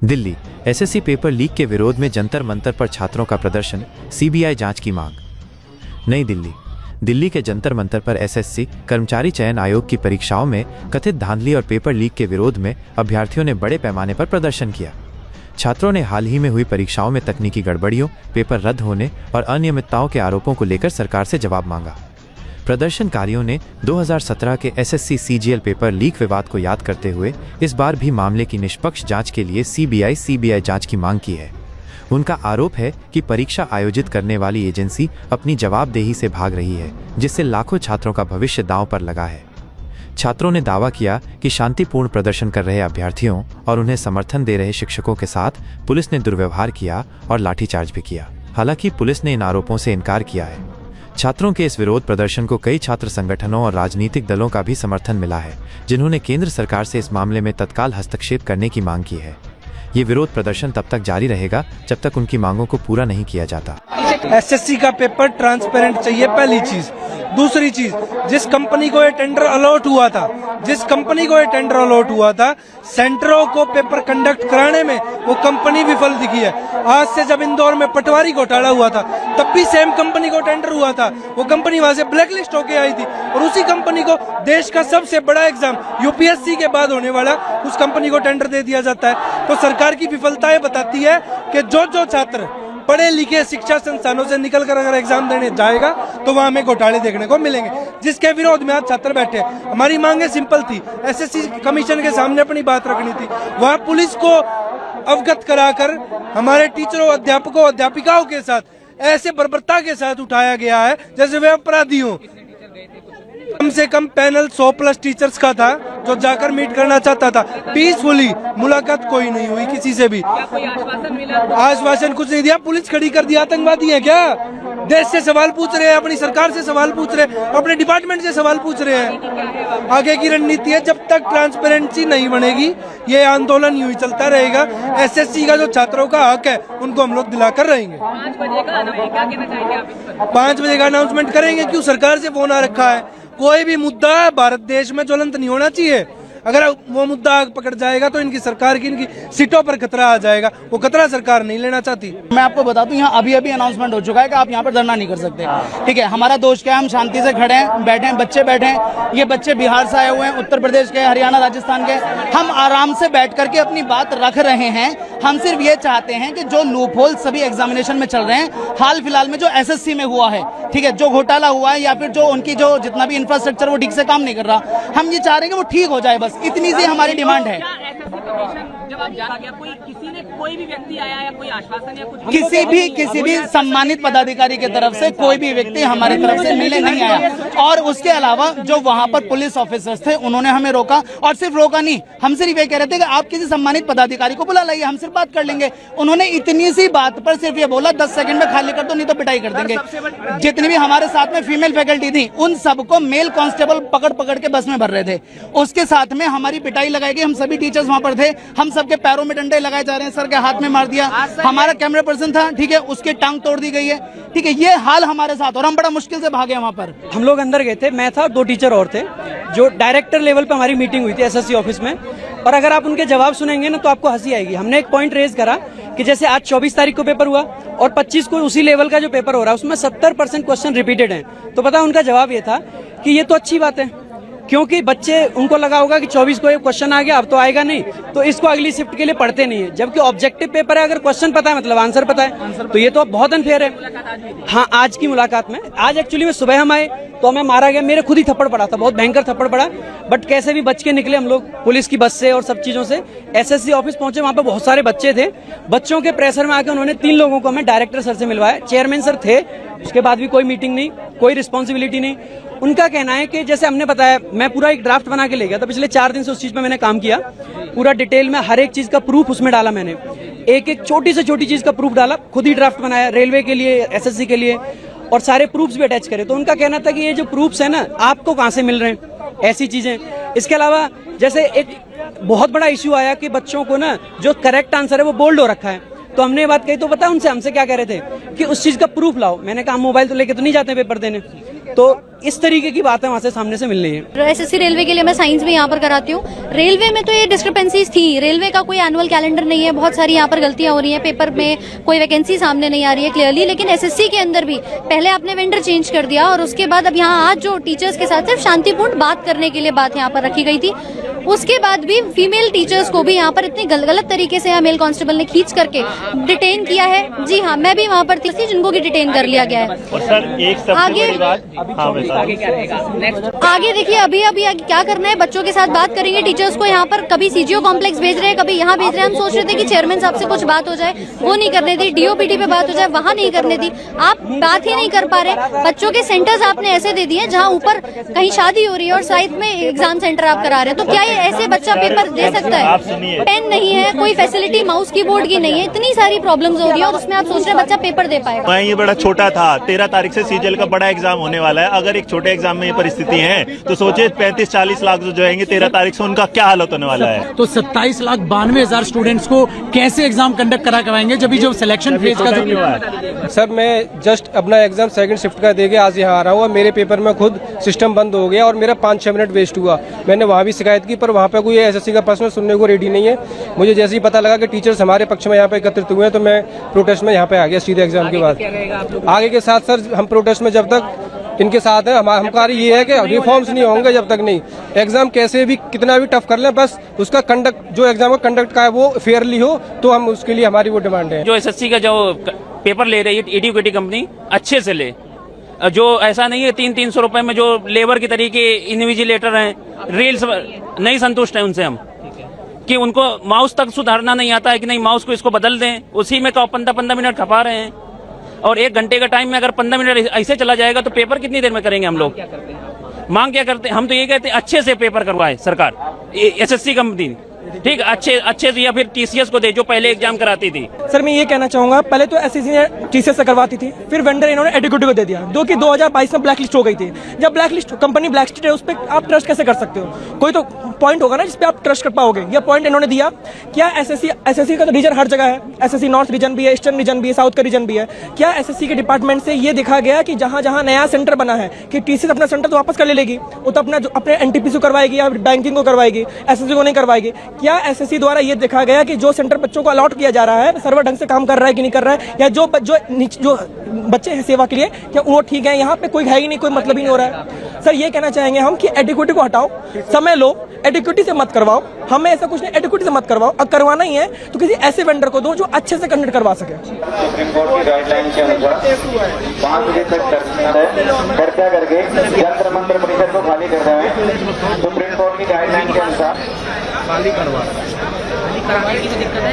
Delhi SSC paper leak के विरोध में जंतर मंतर पर छात्रों का प्रदर्शन, सीबीआई जांच की मांग। नई दिल्ली दिल्ली के जंतर मंतर पर एसएससी कर्मचारी चयन आयोग की परीक्षाओं में कथित धांधली और पेपर लीक के विरोध में अभ्यर्थियों ने बड़े पैमाने पर प्रदर्शन किया। छात्रों ने हाल ही में हुई परीक्षाओं में तकनीकी गड़बड़ियों, पेपर रद्द होने और अनियमितताओं के आरोपों को लेकर सरकार से जवाब मांगा। प्रदर्शनकारियों ने 2017 के एसएससी सीजीएल पेपर लीक विवाद को याद करते हुए इस बार भी मामले की निष्पक्ष जांच के लिए सीबीआई जांच की मांग की है। उनका आरोप है कि परीक्षा आयोजित करने वाली एजेंसी अपनी जवाबदेही से भाग रही है, जिससे लाखों छात्रों का भविष्य दांव पर लगा है। छात्रों ने दावा किया कि शांतिपूर्ण प्रदर्शन कर रहे अभ्यर्थियों और उन्हें समर्थन दे रहे शिक्षकों के साथ पुलिस ने दुर्व्यवहार किया और लाठीचार्ज भी किया। हालांकि पुलिस ने इन आरोपों से इनकार किया है। छात्रों के इस विरोध प्रदर्शन को कई छात्र संगठनों और राजनीतिक दलों का भी समर्थन मिला है, जिन्होंने केंद्र सरकार से इस मामले में तत्काल हस्तक्षेप करने की मांग की है। ये विरोध प्रदर्शन तब तक जारी रहेगा जब तक उनकी मांगों को पूरा नहीं किया जाता। एसएससी का पेपर ट्रांसपेरेंट चाहिए, पहली चीज। दूसरी चीज, जिस कंपनी को ये टेंडर अलॉट हुआ था, सेंटरों को पेपर कंडक्ट कराने में वो कंपनी विफल दिखी है। आज से जब इंदौर में पटवारी घोटाला हुआ था, तब भी सेम कंपनी को टेंडर हुआ था, वो कंपनी वहां से ब्लैकलिस्ट होके आई थी और उसी कंपनी को देश का सबसे बड़ा एग्जाम यूपीएससी के बाद होने वाला उस कंपनी को टेंडर दे दिया जाता है। तो सरकार की विफलता ये बताती है कि जो छात्र पढ़े लिखे शिक्षा संस्थानों से निकलकर अगर एग्जाम देने जाएगा तो वहां हमें घोटाले देखने को मिलेंगे, जिसके विरोध में आज छात्र बैठे। हमारी मांगे सिंपल थी, एसएससी कमीशन के सामने अपनी बात रखनी थी। वहां पुलिस को अवगत कराकर हमारे टीचरों, अध्यापकों, अध्यापिकाओं के साथ ऐसे बर्बरता के साथ उठाया गया है जैसे वे अपराधी हों। कम से कम पैनल 100+ टीचर्स का था जो जाकर मीट करना चाहता था। पीसफुली मुलाकात कोई नहीं हुई किसी से भी। आश्वासन कुछ नहीं दिया, पुलिस खड़ी कर दिया। आतंकवादी है क्या? देश से सवाल पूछ रहे हैं, अपनी सरकार से सवाल पूछ रहे हैं, अपने डिपार्टमेंट से सवाल पूछ रहे हैं। आगे की रणनीति है, जब तक ट्रांसपेरेंसी नहीं बनेगी ये आंदोलन यूं ही चलता रहेगा। एसएससी का जो छात्रों का हक है उनको हम लोग दिलाकर रहेंगे। 5 बजे का अनाउंसमेंट करेंगे। क्यों? सरकार से फोन आ रखा है। कोई भी मुद्दा भारत देश में ज्वलंत नहीं होना चाहिए। अगर वो मुद्दा आग पकड़ जाएगा तो इनकी सरकार की, इनकी सीटों पर खतरा आ जाएगा। वो खतरा सरकार नहीं लेना चाहती। मैं आपको बता दूं, यहाँ अभी अनाउंसमेंट हो चुका है कि आप यहाँ पर धरना नहीं कर सकते। ठीक है, हमारा दोष क्या है? हम शांति से खड़े हैं, बैठे हैं, बच्चे बैठे हैं। ये बच्चे बिहार से आए हुए हैं, उत्तर प्रदेश के, हरियाणा, राजस्थान के। हम आराम से बैठ करके अपनी बात रख रहे हैं। हम सिर्फ ये चाहते हैं कि जो लूप होल सभी एग्जामिनेशन में चल रहे हैं, हाल फिलहाल में जो एसएससी में हुआ है, ठीक है, जो घोटाला हुआ है या फिर जो उनकी जो जितना भी इंफ्रास्ट्रक्चर वो ठीक से काम नहीं कर रहा, हम ये चाह रहे हैं कि वो ठीक हो जाए। बस इतनी सी हमारी डिमांड है। जब आप जाना गया, कोई भी व्यक्ति आया या कोई आश्वासन या कुछ? किसी भी सम्मानित पदाधिकारी की तरफ से कोई भी व्यक्ति हमारी तरफ से मिलने नहीं आया। और उसके अलावा जो वहां पर पुलिस ऑफिसर्स थे उन्होंने हमें रोका, और सिर्फ रोका नहीं, हम सिर्फ ये कह रहे थे कि आप किसी सम्मानित पदाधिकारी को बुला लाइए, हम सिर्फ बात कर लेंगे। उन्होंने इतनी सी बात पर सिर्फ ये बोला 10 सेकंड में खाली कर दो, नहीं तो पिटाई कर देंगे। जितनी भी हमारे साथ में फीमेल फैकल्टी थी उन सबको मेल कांस्टेबल पकड़ के बस में भर रहे थे। उसके साथ में हमारी पिटाई लगाई गई। हम सभी टीचर्स वहां पर थे, हम सबके पैरों में डंडे लगाए जा रहे हैं, सर के हाथ में मार दिया। हमारा कैमरा पर्सन था, ठीक है, उसकी टांग तोड़ दी गई है। ठीक है, ये हाल हमारे साथ, और हम बड़ा मुश्किल से भागे वहां पर। हम लोग अंदर गए थे, मैं था, 2 टीचर और थे। जो डायरेक्टर लेवल पे हमारी मीटिंग हुई थी एसएससी ऑफिस में, और अगर आप उनके जवाब सुनेंगे ना तो आपको हंसी आएगी। हमने एक पॉइंट रेज करा कि जैसे आज 24 तारीख को पेपर हुआ और 25 को उसी लेवल का जो पेपर हो रहा है उसमें 70% क्वेश्चन रिपीटेड हैं। तो पता उनका जवाब ये था कि ये तो अच्छी बात है, क्योंकि बच्चे, उनको लगा होगा कि 24 को ये क्वेश्चन आ गया, अब तो आएगा नहीं, तो इसको अगली शिफ्ट के लिए पढ़ते नहीं है। जबकि ऑब्जेक्टिव पेपर है, अगर क्वेश्चन पता है मतलब आंसर पता है, तो ये तो बहुत अनफेयर है। हाँ, आज की मुलाकात में, आज एक्चुअली में सुबह हम आए तो हमें मारा गया, मेरे खुद ही थप्पड़ पड़ा था, बहुत भयंकर थप्पड़ पड़ा, बट कैसे भी बच के निकले हम लोग पुलिस की बस से और सब चीजों से। एसएससी ऑफिस पहुंचे, वहां पे बहुत सारे बच्चे थे। बच्चों के प्रेशर में आकर उन्होंने 3 लोगों को हमें डायरेक्टर सर से मिलवाया। चेयरमैन सर थे, उसके बाद भी कोई मीटिंग नहीं, कोई रिस्पॉन्सिबिलिटी नहीं। उनका कहना है कि जैसे हमने बताया, मैं पूरा एक ड्राफ्ट बना के ले गया था, पिछले 4 दिन से उस चीज पे मैंने काम किया, पूरा डिटेल में हर एक चीज का प्रूफ उसमें डाला मैंने, एक छोटी से छोटी चीज का प्रूफ डाला, खुद ही ड्राफ्ट बनाया, रेलवे के लिए, एसएससी के लिए, और सारे प्रूफ्स भी अटैच करे। तो उनका कहना था कि ये जो प्रूफ्स है ना, आपको कहां से मिल रहे हैं ऐसी चीजें। इसके अलावा जैसे एक बहुत बड़ा इश्यू आया कि बच्चों को ना जो करेक्ट आंसर है वो बोल्ड हो रखा है, तो हमने ये बात कही तो पता उनसे हमसे क्या कह रहे थे कि उस चीज का प्रूफ लाओ। मैंने कहा मोबाइल तो लेके तो नहीं जाते पेपर देने, तो इस तरीके की बातें वहाँ से सामने से मिल रही है। एसएससी रेलवे के लिए मैं साइंस भी यहाँ पर कराती हूँ। रेलवे में तो ये डिस्क्रिपेंसीज थी, रेलवे का कोई एनुअल कैलेंडर नहीं है, बहुत सारी यहाँ पर गलतियां हो रही हैं, पेपर में कोई वैकेंसी सामने नहीं आ रही है क्लियरली। लेकिन एसएससी के अंदर भी पहले आपने वेंडर चेंज कर दिया और उसके बाद अब यहाँ आज जो टीचर्स के साथ सिर्फ शांतिपूर्ण बात करने के लिए बात यहाँ पर रखी गई थी, उसके बाद भी फीमेल टीचर्स को भी यहाँ पर इतने गलत तरीके से मेल कांस्टेबल ने खींच करके डिटेन किया है। जी हाँ, मैं भी वहाँ पर थी जिनको की डिटेन कर लिया गया है। और सर एक सबसे बड़ी बात, आगे क्या रहेगा नेक्स्ट? आगे देखिए, अभी क्या करना है, बच्चों के साथ बात करेंगे। टीचर्स को यहाँ पर कभी सीजीओ कॉम्प्लेक्स भेज रहे हैं, कभी यहाँ भेज रहे हैं। हम सोच रहे थे कि चेयरमैन साहब से कुछ बात हो जाए, वो नहीं करने दी। डीओपीटी पे बात हो जाए, वहाँ नहीं करने दी। आप बात ही नहीं कर पा रहे। बच्चों के सेंटर्स आपने ऐसे दे दिए जहाँ ऊपर कहीं शादी हो रही है और साइड में एग्जाम सेंटर आप करा रहे हैं। तो क्या ये ऐसे बच्चा पेपर दे सकता है? पेन नहीं है, कोई फैसिलिटी माउस कीबोर्ड की नहीं है, इतनी सारी प्रॉब्लम्स हो रही है और उसमें आप सोच रहे हैं बच्चा पेपर दे पाएगा? मैं ये बड़ा छोटा था, 13 तारीख से सीजीएल का बड़ा एग्जाम होने वाला है। अगर एक छोटे एग्जाम में ये परिस्थिति है तो सोचिए 35-40 लाख जो जाएंगे 13 तारीख से, उनका क्या हालत होने वाला है। तो 27,92,000 स्टूडेंट्स को कैसे एग्जाम कंडक्ट कराएंगे जब जो सिलेक्शन फेज का जो सर मैं जस्ट अपना एग्जाम सेकंड शिफ्ट का देके आज यहाँ आ रहा हूँ। मेरे पेपर में खुद सिस्टम बंद हो गया और मेरा 5-6 मिनट वेस्ट हुआ। मैंने वहाँ भी शिकायत की पर वहाँ पे कोई एसएससी का पर्सनल सुनने को रेडी नहीं है। मुझे जैसे ही पता लगा कि टीचर्स हमारे पक्ष में यहाँ पे एकत्रित हुए हैं तो मैं प्रोटेस्ट में यहाँ पे आ गया सीधे एग्जाम के बाद। आगे के साथ सर हम प्रोटेस्ट में जब तक इनके साथ है, हमारा ये है कि रिफॉर्म्स नहीं होंगे जब तक नहीं। एग्जाम कैसे भी कितना भी टफ कर लें, बस उसका कंडक्ट जो एग्जाम का कंडक्ट का है वो फेयरली हो, तो हम उसके लिए हमारी वो डिमांड है। जो एसएससी का जो पेपर ले रही है एडुकेटी कंपनी अच्छे से ले, जो ऐसा नहीं है 300-300 रुपए में जो लेबर की तरीके इन्विजिलेटर हैं, रील्स नहीं संतुष्ट है उनसे हम, कि उनको माउस तक सुधारना नहीं आता है कि नहीं माउस को इसको बदल दें, उसी में 15 मिनट खपा रहे हैं। और 1 घंटे का टाइम में अगर 15 मिनट ऐसे चला जाएगा तो पेपर कितनी देर में करेंगे हम लोग? मांग क्या करते हैं हम? तो ये कहते हैं अच्छे से पेपर करवाए सरकार, एसएससी कंपनी ठीक अच्छे से, या फिर टीसीएस को दे जो पहले एग्जाम कराती थी। सर मैं ये कहना चाहूंगा, पहले तो एसएससी ने टीसीएस से करवाती थी, फिर वेंडर इन्होंने एडुकेटी को दे दिया, जो कि 2022 में ब्लैक लिस्ट हो गई थी। जब black list company black list है, उस पर आप ट्रस्ट कैसे कर सकते हो? कोई तो पॉइंट होगा ना जिसपे आप ट्रस्ट कर पाओगे। यह पॉइंट इन्होंने दिया। क्या एसएससी का तो रीजन हर जगह है, एसएससी नॉर्थ रीजन भी है, ईस्टर्न रीजन भी है, साउथ का रीजन भी है। क्या एसएससी के डिपार्टमेंट से ये देखा गया कि जहां जहां नया सेंटर बना है कि टीसीएस अपना सेंटर तो वापस कर ले लेगी, वो तो अपने एनटीपीसी को करवाएगी या बैंकिंग को करवाएगी, एसएससी को नहीं करवाएगी? क्या एसएससी द्वारा ये देखा गया कि जो सेंटर बच्चों को अलॉट किया जा रहा है सर्वर ढंग से काम कर रहा है कि नहीं कर रहा है, या जो बच्चे हैं सेवा के लिए क्या वो ठीक है? यहाँ पे कोई है ही नहीं, कोई मतलब ही नहीं हो रहा है। सर ये कहना चाहेंगे हम कि एडुकेटी को हटाओ, समय लो, एडुकेटी से मत करवाओ। हमें ऐसा कुछ नहीं, एडुकेटी से मत करवाओ। अब करवाना ही है तो किसी ऐसे वेंडर को दो जो अच्छे से कंडक्ट करवा सके। सुप्रीम कोर्ट की गाइडलाइन के अनुसार 5 बजे तक चर्चा करके जंतर मंतर परिसर को खाली कर रहे हैं। सुप्रीम कोर्ट की गाइडलाइन के अनुसार खाली करवाने की तो दिक्कत है।